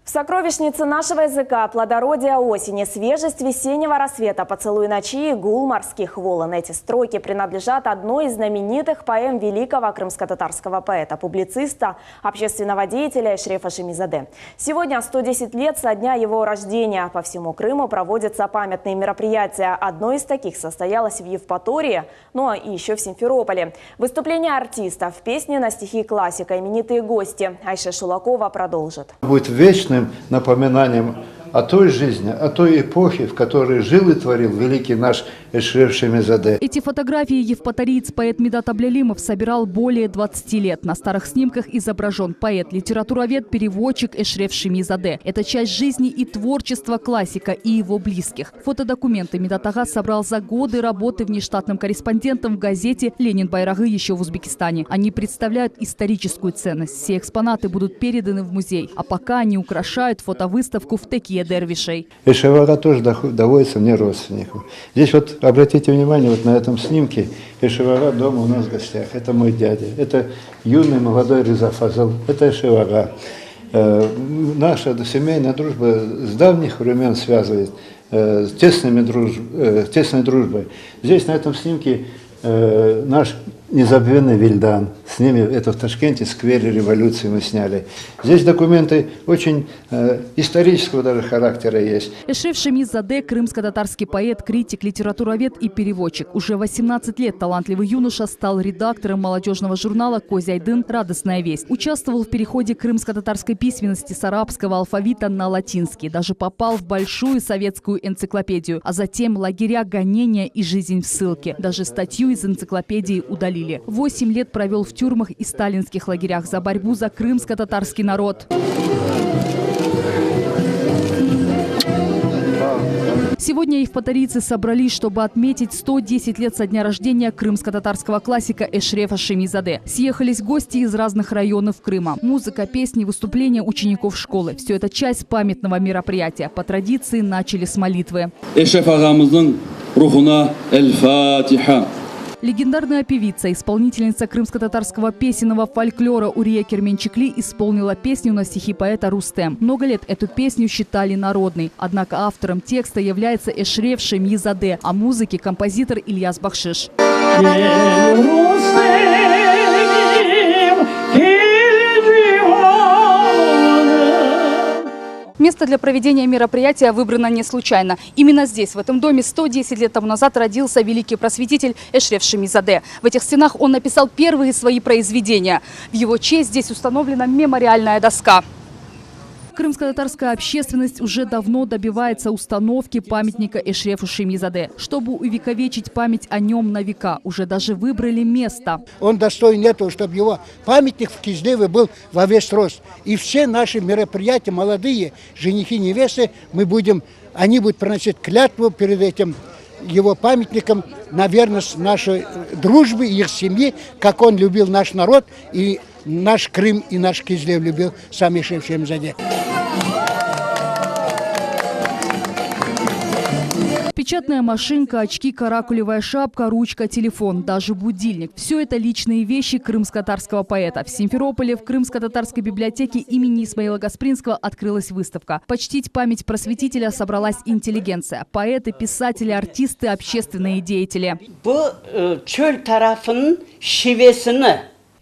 В сокровищнице нашего языка плодородие осени, свежесть весеннего рассвета, поцелуй ночи и гул морских волн. Эти строки принадлежат одной из знаменитых поэм великого крымско-татарского поэта, публициста, общественного деятеля Эшрефа Шемизаде. Сегодня 110 лет со дня его рождения. По всему Крыму проводятся памятные мероприятия. Одно из таких состоялось в Евпатории, но и еще в Симферополе. Выступление артистов, песни на стихи классика, именитые гости. Айша Шулакова продолжит. Будет вечным напоминанием о той жизни, о той эпохе, в которой жил и творил великий наш Эшреф Шемизаде. Эти фотографии евпаториец поэт Медат Аблялимов собирал более 20 лет. На старых снимках изображен поэт, литературовед, переводчик Эшреф Шемизаде. Это часть жизни и творчества классика и его близких. Фотодокументы Медат Ага собрал за годы работы внештатным корреспондентом в газете «Ленин Байрагы» еще в Узбекистане. Они представляют историческую ценность. Все экспонаты будут переданы в музей. А пока они украшают фотовыставку в Текие Дервишей. Эшреф Ага тоже доводится мне родственником. Здесь вот обратите внимание, вот на этом снимке Эшреф Ага дома у нас в гостях. Это мой дядя, это юный молодой Реза Фазл, это Эшреф Ага. Наша семейная дружба с давних времен связывает тесной дружбой. Здесь на этом снимке наш незабвенный Вильдан. С ними это в Ташкенте, в сквере революции мы сняли. Здесь документы очень исторического даже характера есть. Эшреф Шемизаде – крымско-татарский поэт, критик, литературовед и переводчик. Уже 18 лет талантливый юноша стал редактором молодежного журнала «Козяйдын. Радостная весть». Участвовал в переходе крымско-татарской письменности с арабского алфавита на латинский. Даже попал в большую советскую энциклопедию. А затем лагеря, гонения и жизнь в ссылке. Даже статью из энциклопедии удалили. 8 лет провел в тюрьмах и сталинских лагерях за борьбу за крымско-татарский народ. Сегодня евпаторийцы собрались, чтобы отметить 110 лет со дня рождения крымско-татарского классика Эшрефа Шемизаде. Съехались гости из разных районов Крыма. Музыка, песни, выступления учеников школы. Все это часть памятного мероприятия. По традиции начали с молитвы. Эшреф агамыздың рухуна эль-фатиха. Легендарная певица, исполнительница крымско-татарского песенного фольклора Урия Керменчикли исполнила песню на стихи поэта Рустем. Много лет эту песню считали народной. Однако автором текста является Эшреф Шемизаде, а музыки – композитор Ильяс Бахшиш. Место для проведения мероприятия выбрано не случайно. Именно здесь, в этом доме, 110 лет тому назад родился великий просветитель Эшреф Шемизаде. В этих стенах он написал первые свои произведения. В его честь здесь установлена мемориальная доска. Крымско-татарская общественность уже давно добивается установки памятника Эшрефу Шемизаде. Чтобы увековечить память о нем на века, уже даже выбрали место. Он достоин этого, чтобы его памятник в Кизлеве был во весь рост. И все наши мероприятия, молодые женихи, невесты, они будут приносить клятву перед этим его памятником на верность нашей дружбы и их семьи, как он любил наш народ, и наш Крым, и наш Кизлев любил сам Эшреф Шемизаде. Печатная машинка, очки, каракулевая шапка, ручка, телефон, даже будильник. Все это личные вещи крымско-татарского поэта. В Симферополе в крымско-татарской библиотеке имени Исмаила Гаспринского открылась выставка. Почтить память просветителя собралась интеллигенция. Поэты, писатели, артисты, общественные деятели.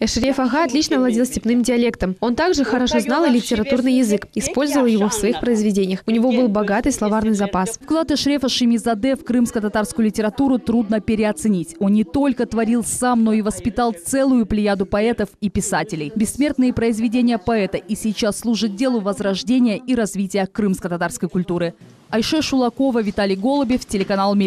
Эшреф Ага отлично владел степным диалектом. Он также хорошо знал и литературный язык, использовал его в своих произведениях. У него был богатый словарный запас. Вклад Эшрефа Шемизаде в крымско-татарскую литературу трудно переоценить. Он не только творил сам, но и воспитал целую плеяду поэтов и писателей. Бессмертные произведения поэта и сейчас служат делу возрождения и развития крымско-татарской культуры. Айша Шулакова, Виталий Голубев, телеканал «Миллион».